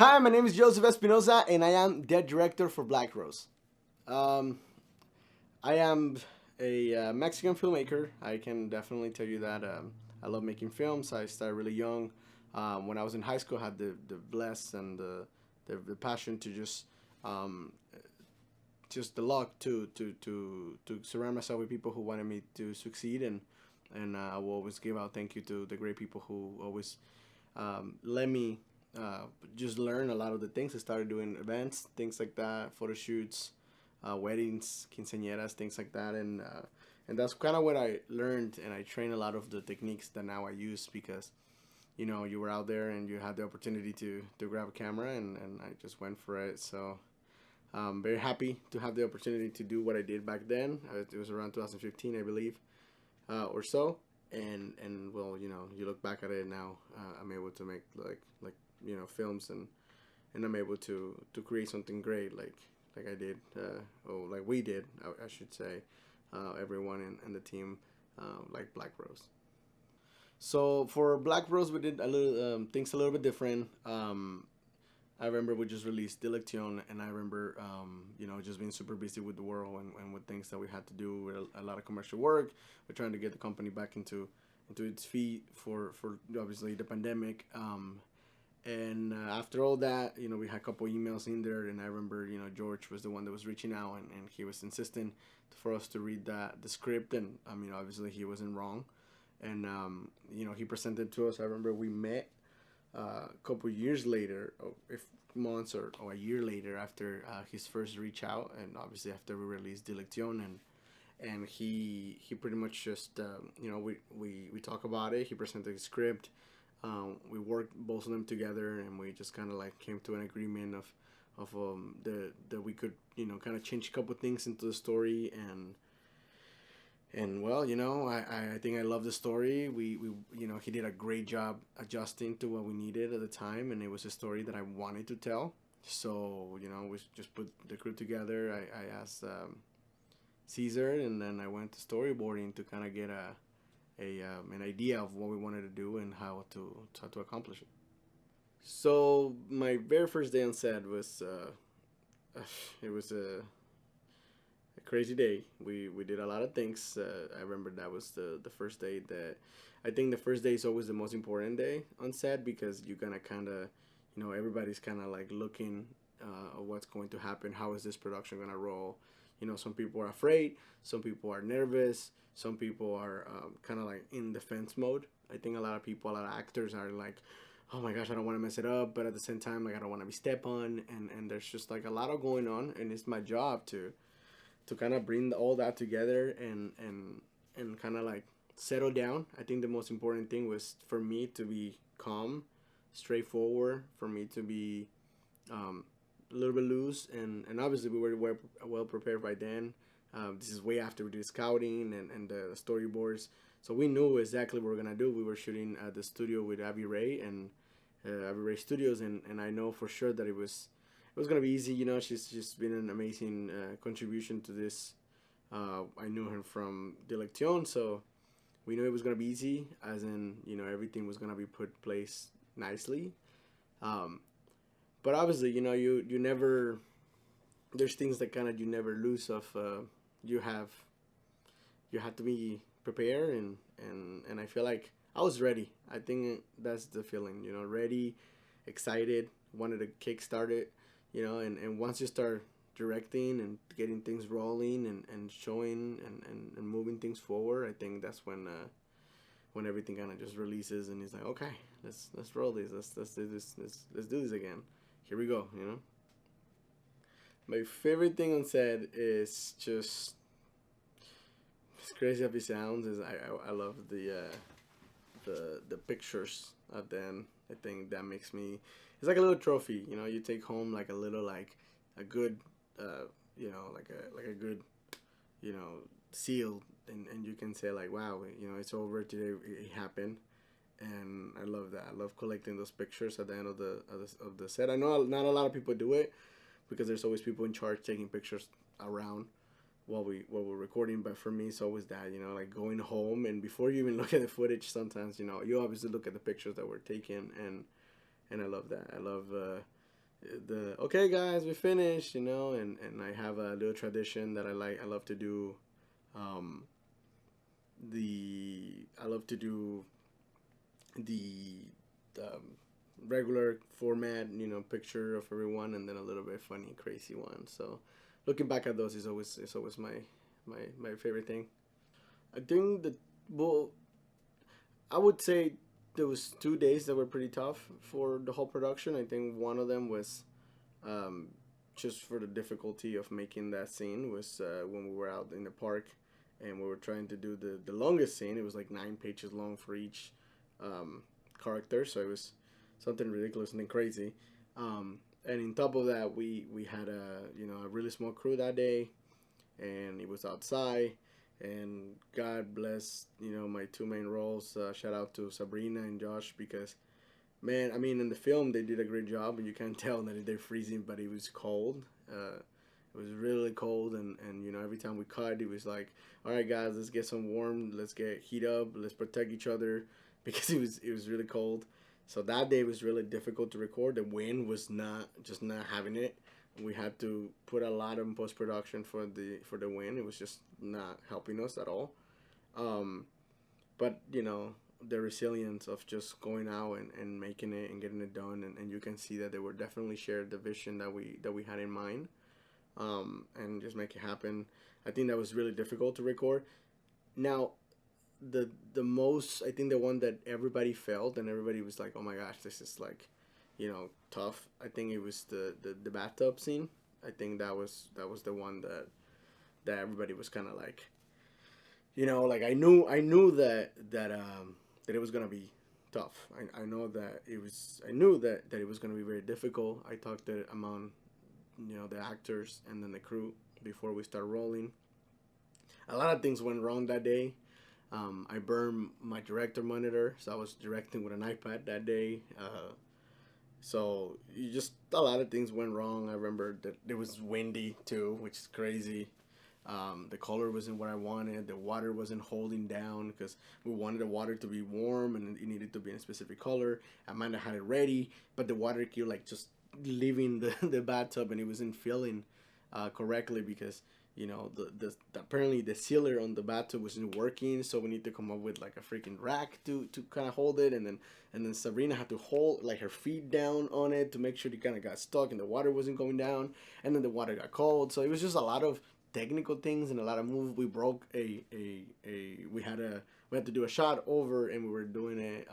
Hi, my name is Joseph Espinosa, and I am the director for Black Rose. Um, I am a Mexican filmmaker. I can definitely tell you that I love making films. I started really young. When I was in high school, I had the bless and the passion to um, just the luck to surround myself with people who wanted me to succeed, and I will always give out thank you to the great people who always let me uh, just learn a lot of the things. I started doing events, things like that, photo shoots, weddings, quinceañeras, things like that, and that's kind of what I learned, and I trained a lot of the techniques that now I use because you were out there and you had the opportunity to grab a camera, and I just went for it. So I'm very happy to have the opportunity to do what I did back then. It was around 2015, I believe, or so. And well, you look back at it now. I'm able to make like films, and I'm able to create something great like I did, or like we did, I should say, everyone in the team, like Black Rose. So for Black Rose, we did a little things a little bit different. I remember we just released Dilection, and I remember, just being super busy with the world and with things that we had to do, with a lot of commercial work. We're trying to get the company back into its feet for obviously the pandemic. And after all that, we had a couple emails in there, and I remember, George was the one that was reaching out, and he was insisting for us to read the script, and I mean, obviously he wasn't wrong, and he presented to us. I remember we met a couple years later, or if months or a year later after his first reach out, and obviously after we released Dilection, and he pretty much just we talk about it. He presented the script. We worked both of them together, and we just kind of like came to an agreement of that we could kind of change a couple things into the story, and well, I think I love the story. We he did a great job adjusting to what we needed at the time, and it was a story that I wanted to tell. So we just put the crew together. I asked Caesar, and then I went to storyboarding to kind of get an idea of what we wanted to do and how to accomplish it. So my very first day on set was it was a crazy day. We did a lot of things. I remember that was the first day that I think the first day is always the most important day on set because you're gonna kind of everybody's kind of like looking what's going to happen. How is this production gonna roll? Some people are afraid. Some people are nervous. Some people are kind of like in defense mode. I think a lot of people, a lot of actors are like, oh my gosh, I don't want to mess it up, but at the same time, like I don't want to be stepped on, and there's just like a lot of going on, and it's my job to kind of bring all that together and kind of like settle down. I think the most important thing was for me to be calm, straightforward, for me to be um, a little bit loose, and obviously we were well prepared by then. This is way after we did scouting and the storyboards, so we knew exactly what we were gonna do. We were shooting at the studio with Abby Ray and Abby Ray Studios, and I know for sure that it was gonna be easy. She's just been an amazing contribution to this. I knew her from Dilection, so we knew it was gonna be easy, as in everything was gonna be put in place nicely. Um, but obviously, you never. There's things that kind of you never lose of. You have you have to be prepared, and I feel like I was ready. I think that's the feeling. Ready, excited, wanted to kickstart it. And once you start directing and getting things rolling and showing and moving things forward, I think that's when everything kind of just releases and it's like, okay, let's roll this, let's do this, let's do this again. Here we go. My favorite thing on set is just, as crazy as it sounds, is I love the pictures of them. I think that makes me. It's like a little trophy. You take home like a little like a good, like a good, you know, seal, and you can say like, wow, it's over today. It happened, and I love that. I love collecting those pictures at the end of the set. I know not a lot of people do it because there's always people in charge taking pictures around while we're recording. But for me, it's always that like going home and before you even look at the footage, sometimes you obviously look at the pictures that were taken, and I love that. I love the okay guys, we finished, and I have a little tradition that I love to do. Um, the I love to do the um, regular format, picture of everyone, and then a little bit funny, crazy one. So looking back at those is always my favorite thing. I think that, well, I would say there was 2 days that were pretty tough for the whole production. I think one of them was um, just for the difficulty of making that scene was when we were out in the park and we were trying to do the longest scene. It was like 9 pages long for each um, character, so it was something ridiculous and crazy. And on top of that, we had a really small crew that day, and it was outside. And God bless my two main roles. Shout out to Sabrina and Josh because man, I mean, in the film they did a great job, and you can tell that they're freezing, but it was cold. It was really cold, and every time we cut, it was like, all right, guys, let's get some warm, let's get heat up, let's protect each other, because it was really cold. So that day was really difficult to record. The wind was not having it. We had to put a lot of post production for the wind. It was just not helping us at all. Um, but the resilience of just going out and making it and getting it done, and you can see that they were definitely shared the vision that we had in mind, and just make it happen. I think that was really difficult to record. Now, the most, I think, the one that everybody felt and everybody was like, oh my gosh, this is like tough. I think it was the bathtub scene. I think that was the one that everybody was kind of like, like I knew that it was gonna be tough. I know that it was I knew that it was gonna be very difficult. I talked to among the actors and then the crew before we start rolling. A lot of things went wrong that day. I burned my director monitor, so I was directing with an iPad that day. So just a lot of things went wrong. I remember that it was windy too, which is crazy. The color wasn't what I wanted. The water wasn't holding down because we wanted the water to be warm and it needed to be in a specific color. Amanda had it ready, but the water kept like just leaving the bathtub and it wasn't filling correctly because apparently the sealer on the bathtub wasn't working. So we need to come up with like a freaking rack to kind of hold it, and then Sabrina had to hold like her feet down on it to make sure it kind of got stuck and the water wasn't going down, and then the water got cold. So it was just a lot of technical things and a lot of moves. We broke a we had to do a shot over, and we were doing it,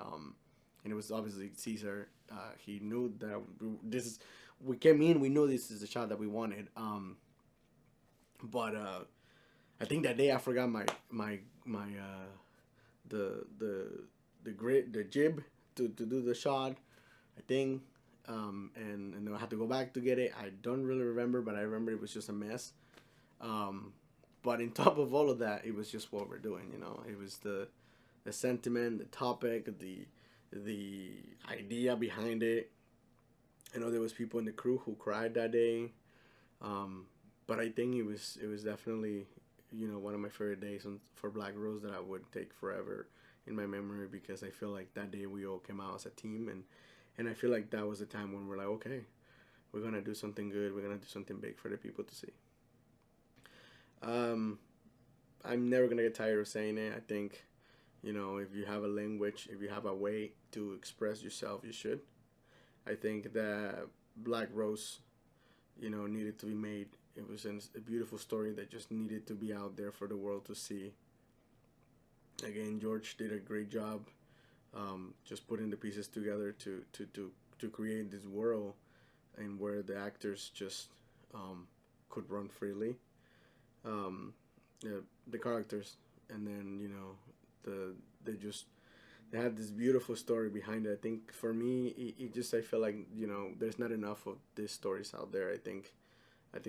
and it was obviously Caesar. He knew that this is we came in, we knew this is the shot that we wanted. But I think that day I forgot my the grid, the jib to do the shot. I think, and then I had to go back to get it. I don't really remember, but I remember it was just a mess. Um, but in top of all of that, it was just what we're doing. It was the sentiment, the topic, the idea behind it. I know there was people in the crew who cried that day. Um, but I think it was definitely one of my favorite days for Black Rose that I would take forever in my memory because I feel like that day we all came out as a team, and I feel like that was the time when we're like, okay, we're gonna do something good, we're gonna do something big for the people to see. Um, I'm never gonna get tired of saying it. I think if you have a language, if you have a way to express yourself, you should. I think that Black Rose needed to be made. It was a beautiful story that just needed to be out there for the world to see. Again, George did a great job, just putting the pieces together to create this world and where the actors just could run freely. Um, the characters, and then the they just they had this beautiful story behind it. I think for me, it just I feel like there's not enough of these stories out there. I think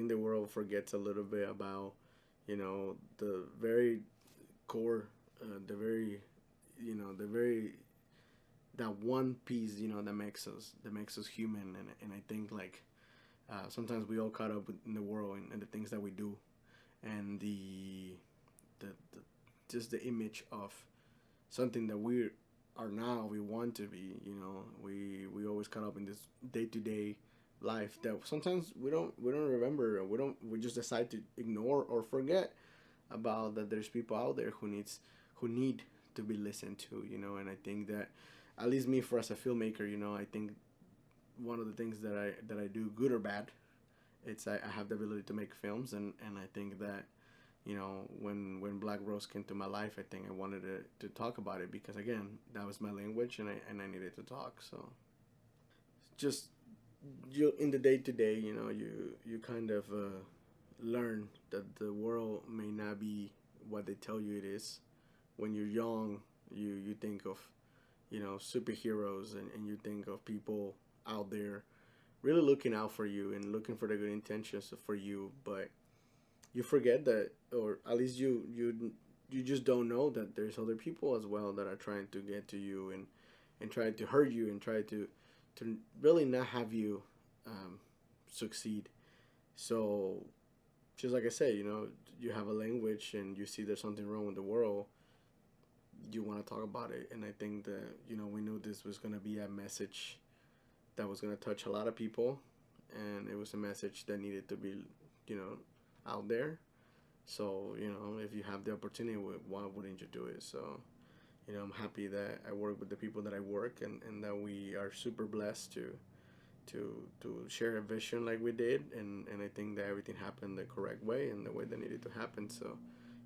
the world forgets a little bit about the very core, the very that one piece that makes us human, and I think like sometimes we all caught up in the world and the things that we do, and the just the image of something that we are now we want to be. We always caught up in this day to day life that sometimes we don't remember, and we just decide to ignore or forget about, that there's people out there who need to be listened to, and I think that, at least me, for as a filmmaker, I think one of the things that I do, good or bad, it's I have the ability to make films, and I think that, when Black Rose came to my life, I think I wanted to talk about it, because again, that was my language, and I needed to talk. So just, you, in the day to day, you kind of learn that the world may not be what they tell you it is. When you're young, you think of, superheroes, and you think of people out there really looking out for you and looking for the good intentions for you, but you forget that, or at least you just don't know that there's other people as well that are trying to get to you, and try to hurt you, and try to really not have you succeed. So, just like I said, you have a language, and you see there's something wrong with the world, you want to talk about it. And I think that, we knew this was going to be a message that was going to touch a lot of people, and it was a message that needed to be, you know out there. So, if you have the opportunity, why wouldn't you do it? So, I'm happy that I work with the people that I work, and that we are super blessed to share a vision like we did, and I think that everything happened the correct way, and the way that needed to happen. So,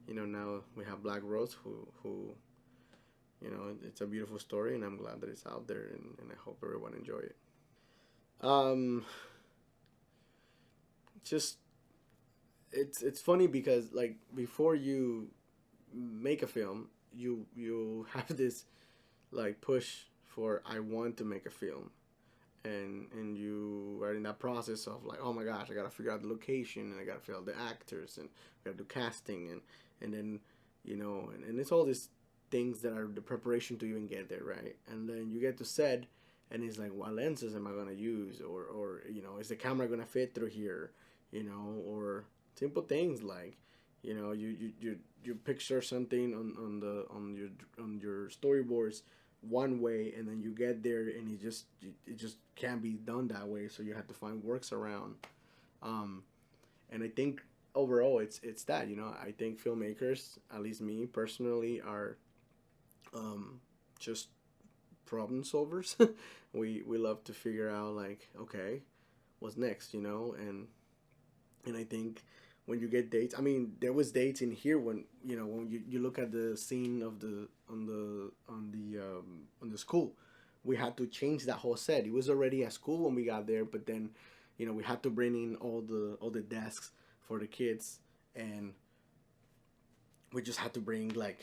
now we have Black Rose, who it's a beautiful story, and I'm glad that it's out there, and I hope everyone enjoy it. Um, just it's funny because, like, before you make a film, you have this, like, push for, I want to make a film, and you are in that process of, like, oh my gosh, I gotta figure out the location, and I gotta figure out the actors, and I gotta do casting, and then, and it's all these things that are the preparation to even get there, right? And then you get to set, and it's like, what lenses am I gonna use, or is the camera gonna fit through here, or simple things like, you picture something on your storyboards one way, and then you get there, and it just can't be done that way, so you have to find works around. um and I think overall, it's that, I think filmmakers, at least me personally, are just problem solvers. We love to figure out, like, okay, what's next, and I think when you get dates, I mean, there was dates in here when, when you look at the scene of the on the school, we had to change that whole set. It was already at school when we got there, but then, we had to bring in all the desks for the kids, and we just had to bring, like,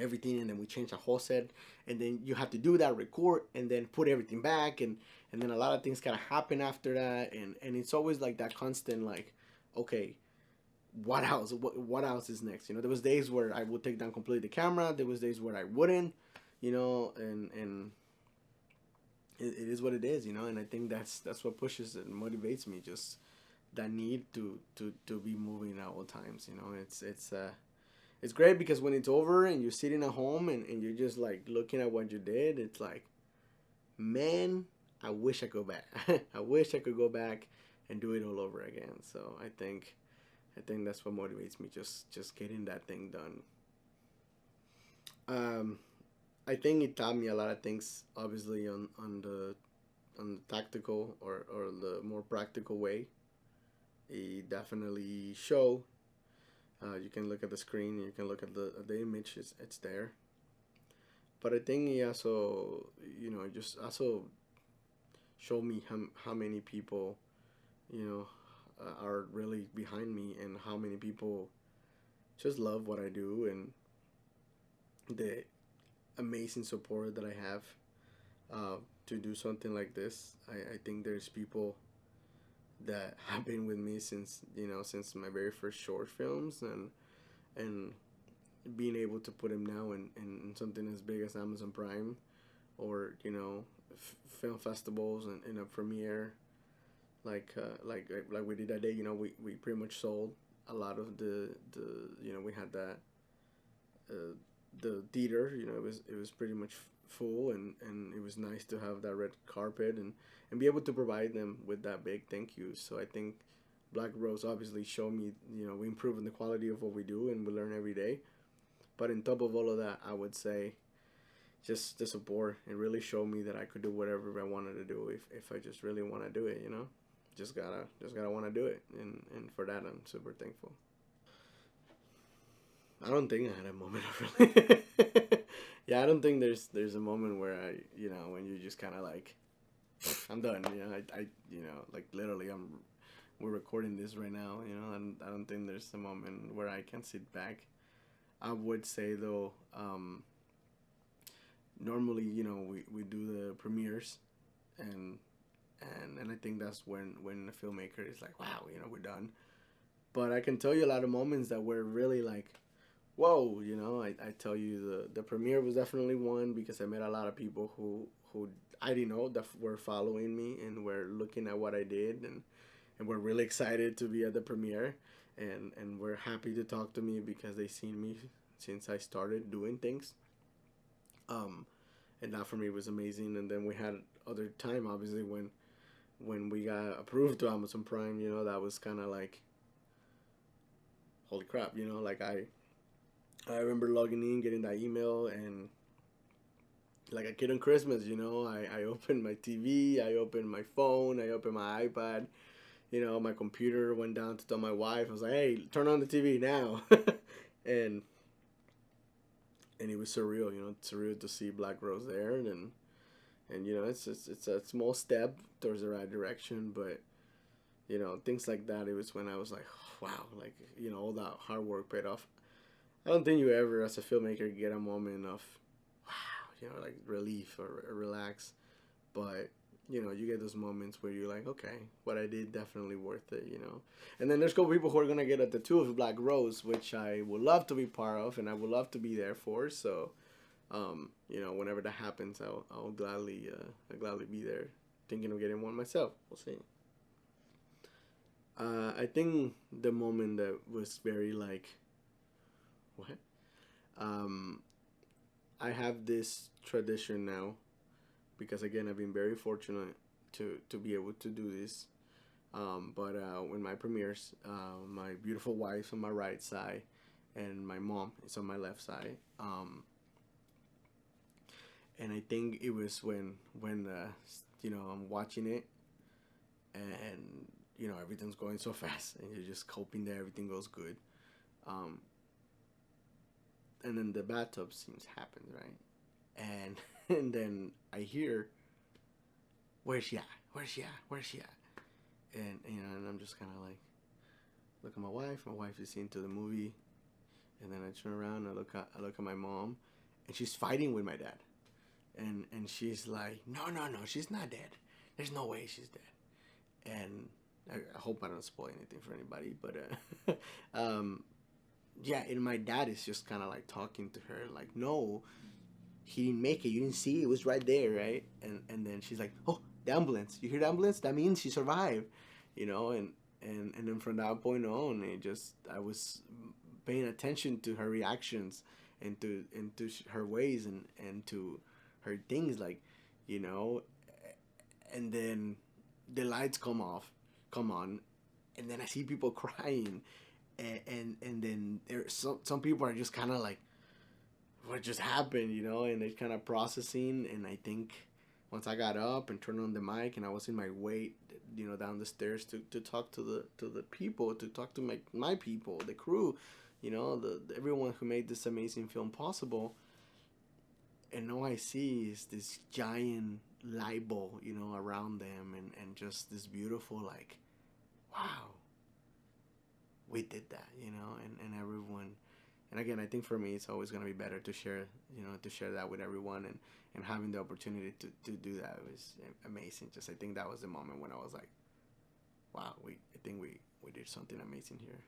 everything, and then we changed the whole set, and then you have to do that, record, and then put everything back, and then a lot of things kind of happen after that, and it's always like that constant, like, okay, what else? What else is next? There was days where I would take down completely the camera. There was days where I wouldn't, and it is what it is, and I think that's what pushes and motivates me. Just that need to be moving at all times. It's great because when it's over and you're sitting at home, and you're just, like, looking at what you did, it's like, man, I wish I could go back. I wish I could go back and do it all over again. So I think that's what motivates me. Just getting that thing done. Um, I think it taught me a lot of things. Obviously, on the tactical, or the more practical way. It definitely show. You can look at the screen. You can look at the image. It's there. But I think he also, just also showed me how many people, are really behind me, and how many people just love what I do, and the amazing support that I have, uh, to do something like this. I think there's people that have been with me since my very first short films, and being able to put them now in something as big as Amazon Prime, or film festivals, and in a premiere, like we did that day. We pretty much sold a lot of the we had that, the theater. It was pretty much full, and it was nice to have that red carpet and be able to provide them with that big thank you. So I think Black Rose obviously showed me, we improve in the quality of what we do and we learn every day. But on top of all of that, I would say just the support. It really showed me that I could do whatever I wanted to do if I just really want to do it. Just gotta want to do it, and for that I'm super thankful. I don't think I had a moment of really. Yeah, I don't think there's a moment where I when you just kind of like I'm done. Like literally we're recording this right now. And I don't think there's a moment where I can sit back. I would say though, normally we do the premieres, and and I think that's when the filmmaker is like, wow, we're done. But I can tell you a lot of moments that were really like, whoa, I tell you the premiere was definitely one because I met a lot of people who I didn't know that were following me and were looking at what I did, and were really excited to be at the premiere, and were happy to talk to me because they seen me since I started doing things. Um, and that for me was amazing. And then we had other time, obviously, when we got approved to Amazon Prime. That was kind of like, holy crap. Like I remember logging in, getting that email, and like a kid on Christmas, I opened my TV, I opened my phone, I opened my iPad, my computer went down to tell my wife. I was like, hey, turn on the TV now. and and it was surreal, surreal to see Black Rose there, and it's a small step towards the right direction, but things like that. It was when I was like, wow, like all that hard work paid off. I don't think you ever, as a filmmaker, get a moment of wow, like relief or relax, but you get those moments where you're like, okay, what I did definitely worth it. And then there's a couple people who are gonna get a tattoo of Black Rose, which I would love to be part of, and I would love to be there for. So, whenever that happens, I'll gladly be there. Thinking of getting one myself. We'll see. I think the moment that was very like, what? Um, I have this tradition now because again I've been very fortunate to be able to do this. But when my premieres, my beautiful wife on my right side, and my mom is on my left side. And I think it was when I'm watching it, and everything's going so fast, and you're just hoping that everything goes good. Um, and then the bathtub scenes happen, right? And and then I hear, "Where's she at? Where's she at? Where's she at?" And I'm just kind of like, look at my wife. My wife is into the movie, and then I turn around and I look at my mom, and she's fighting with my dad, and she's like, "No, no, no, she's not dead. There's no way she's dead." And I hope I don't spoil anything for anybody, but yeah, and my dad is just kind of like talking to her, like, "No, he didn't make it. You didn't see it. It was right there, right?" And then she's like, "Oh, the ambulance! You hear the ambulance? That means she survived." And then from that point on, I was paying attention to her reactions, and to her ways, and to her things, like, you know, and then the lights come on, and then I see people crying, and then some people are just kind of like, what just happened, and they're kind of processing. And I think once I got up and turned on the mic, and I was in my way, down the stairs to talk to the people, to talk to my people, the crew, everyone who made this amazing film possible. And all I see is this giant light bulb, around them, and just this beautiful, like, wow, we did that, and everyone. And again, I think for me, it's always gonna be better to share, to share that with everyone, and having the opportunity to do that was amazing. Just I think that was the moment when I was like, wow, I think we did something amazing here.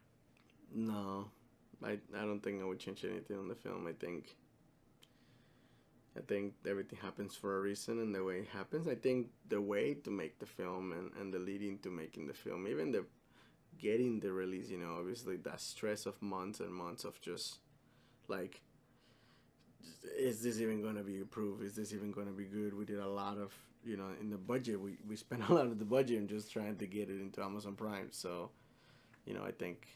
No, I don't think I would change anything on the film. I think everything happens for a reason, and the way it happens. I think the way to make the film, and the leading to making the film, even the getting the release, obviously that stress of months and months of just like is this even going to be approved? Is this even going to be good? We did a lot of, in the budget, we spent a lot of the budget in just trying to get it into Amazon Prime. So, I think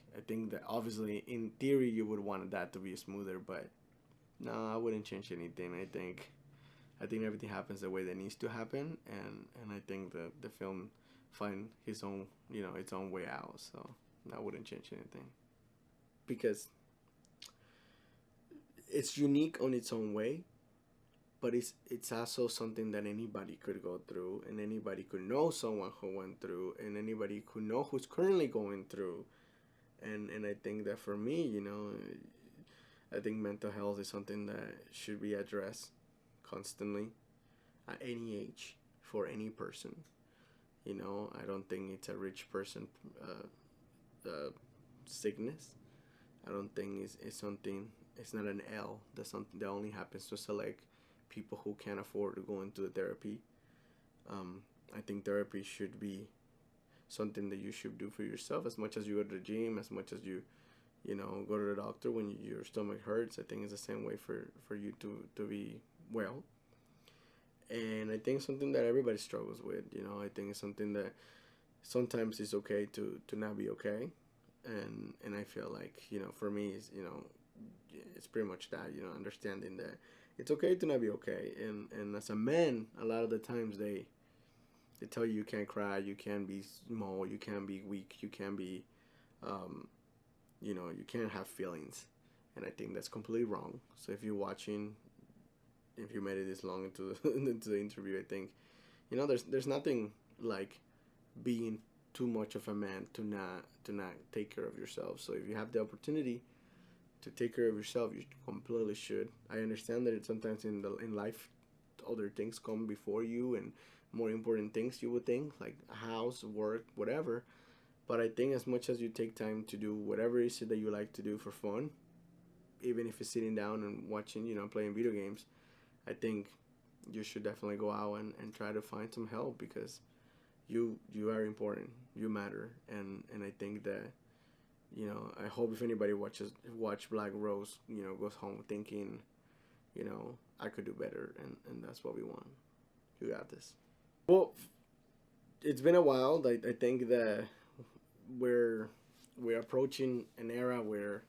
that obviously in theory you would want that to be smoother, but no, I wouldn't change anything. I think everything happens the way that needs to happen, and I think the film find his own, its own way out. So I wouldn't change anything because it's unique on its own way, but it's also something that anybody could go through, and anybody could know someone who went through, and anybody could know who's currently going through. And I think that for me, I think mental health is something that should be addressed constantly at any age for any person. I don't think it's a rich person sickness. I don't think it's something. It's not an L. That's something that only happens to select people who can't afford to go into the therapy. I think therapy should be something that you should do for yourself as much as you go to the gym, as much as you go to the doctor when your stomach hurts. I think it's the same way for you to be well. And I think it's something that everybody struggles with. I think it's something that sometimes it's okay to not be okay. And I feel like, for me, it's pretty much that, understanding that it's okay to not be okay. And as a man, a lot of the times they tell you can't cry, you can't be small, you can't be weak, you can't be, you can't have feelings. And I think that's completely wrong. So if you made it this long into into the interview, I think, there's nothing like being too much of a man to not take care of yourself. So if you have the opportunity to take care of yourself, you completely should. I understand that sometimes in life, other things come before you, and more important things you would think, like a house, work, whatever. But I think as much as you take time to do whatever it is that you like to do for fun, even if it's sitting down and watching, playing video games, I think you should definitely go out and try to find some help, because you are important, you matter. And I think that, I hope if anybody watch Black Rose, goes home thinking, I could do better, and that's what we want. You got this. Well, it's been a while. I think that we're we're approaching an era where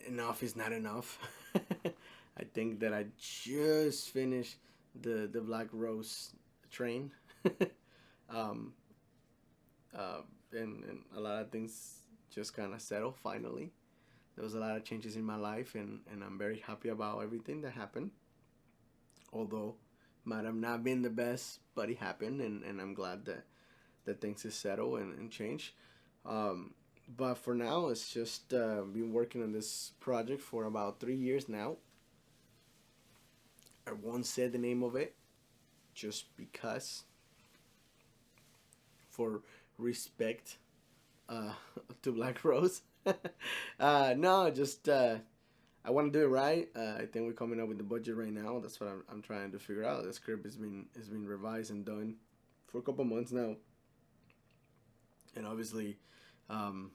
enough is not enough. I think that I just finished the Black Rose train. um, uh, and a lot of things just kind of settled finally. There was a lot of changes in my life, and I'm very happy about everything that happened. Although might have not been the best, but it happened, and I'm glad that things is settled and change. Um, but for now, it's just been working on this project for about 3 years now. I won't say the name of it just because, for respect uh, to Black Rose. No, just I want to do it right. I think we're coming up with the budget right now. That's what I'm trying to figure out. The script has been revised and done for a couple months now, and obviously, um,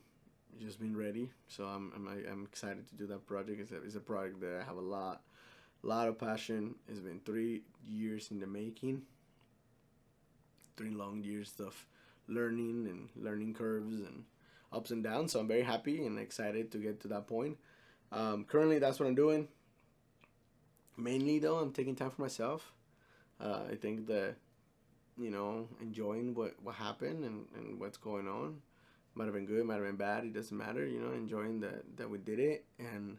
just been ready. So I'm excited to do that project. It's a project that I have a lot of passion. It's been 3 years in the making. 3 long years of learning and learning curves and ups and downs. So I'm very happy and excited to get to that point. Currently, that's what I'm doing. Mainly, though, I'm taking time for myself. I think that, enjoying what happened and what's going on. Might have been good, might have been bad. It doesn't matter. Enjoying that we did it, and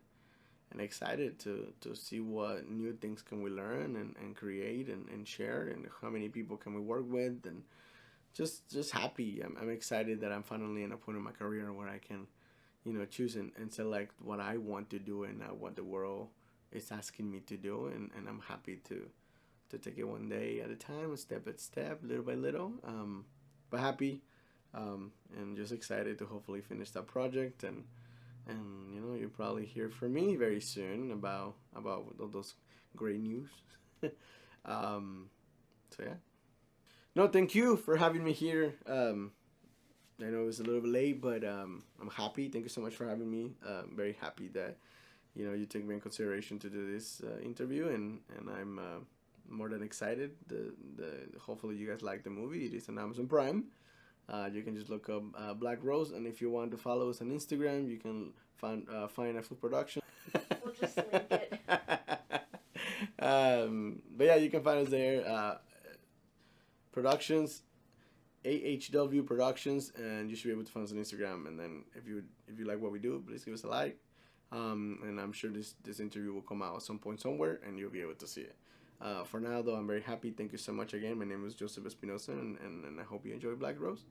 excited to see what new things can we learn and create and share, and how many people can we work with, and just happy. I'm excited that I'm finally in a point in my career where I can, choose and select what I want to do and not what the world is asking me to do. And I'm happy to take it one day at a time, step by step, little by little. But happy, and just excited to hopefully finish that project. And you'll probably hear from me very soon about all those great news. So yeah. No, thank you for having me here. I know it was a little bit late, but I'm happy. Thank you so much for having me. Very happy that you take me in consideration to do this interview, and I'm more than excited. The hopefully you guys like the movie. It is on Amazon Prime. You can just look up Black Rose, and if you want to follow us on Instagram, you can find Ahfwoof Production. We'll just link it. But yeah, you can find us there. Productions, AHW Productions, and you should be able to find us on Instagram. And then if you like what we do, please give us a like. And I'm sure this interview will come out at some point somewhere, and you'll be able to see it. For now, though, I'm very happy. Thank you so much again. My name is Joseph Espinosa, and I hope you enjoy Black Rose.